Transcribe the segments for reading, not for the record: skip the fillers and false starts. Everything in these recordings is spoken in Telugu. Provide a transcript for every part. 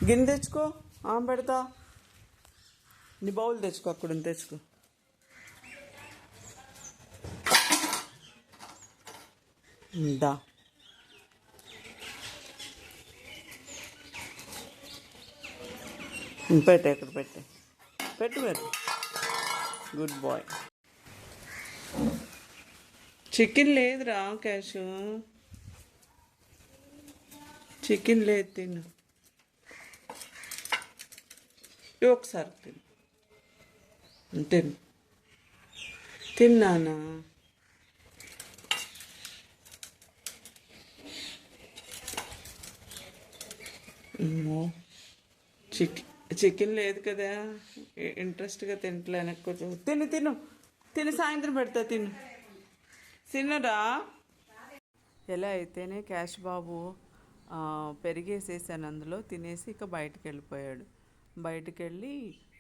గిన్నె తెచ్చుకో, పెడతా. నీ బౌల్ తెచ్చుకో, అక్కడ తెచ్చుకో. దా పెట్టే, ఇక్కడ పెట్టే, పెట్టు పెట్టు. Good boy. చికెన్ లేదురా క్యాష్, చికెన్ లేదు, తిను. ఒకసారి తిను, తిను, తిన్నానా. చికెన్ లేదు కదా, ఇంట్రెస్ట్గా తింటలే. వెనక్కి తిను తిను తిను, సాయంత్రం పెడతా, తిను తినరా. ఎలా అయితేనే క్యాష్ బాబు పెరిగేసేసాను అందులో, తినేసి ఇక బయటికి వెళ్ళిపోయాడు. బయటికి వెళ్ళి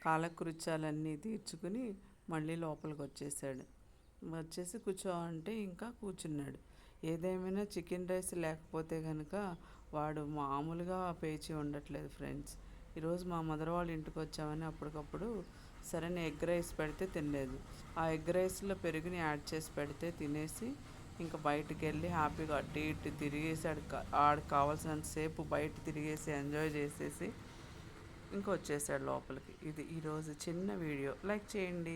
కాలకృత్యాలన్నీ తీర్చుకుని మళ్ళీ లోపలికి వచ్చేసాడు. వచ్చేసి కూర్చో అంటే ఇంకా కూర్చున్నాడు. ఏదేమైనా చికెన్ రైస్ లేకపోతే కనుక వాడు మామూలుగా పేచి ఉండట్లేదు ఫ్రెండ్స్. ఈరోజు మా మదర్ వాళ్ళ ఇంటికి వచ్చామని అప్పటికప్పుడు సరైన ఎగ్ రైస్ పెడితే తినలేదు. ఆ ఎగ్ రైస్లో పెరుగుని యాడ్ చేసి పెడితే తినేసి ఇంకా బయటికి వెళ్ళి హ్యాపీగా అటు ఇటు తిరిగేసి ఆడికి కావాల్సినంతసేపు బయట తిరిగేసి ఎంజాయ్ చేసేసి ఇంకా వచ్చేసాడు లోపలికి. ఇది ఈరోజు చిన్న వీడియో. లైక్ చేయండి.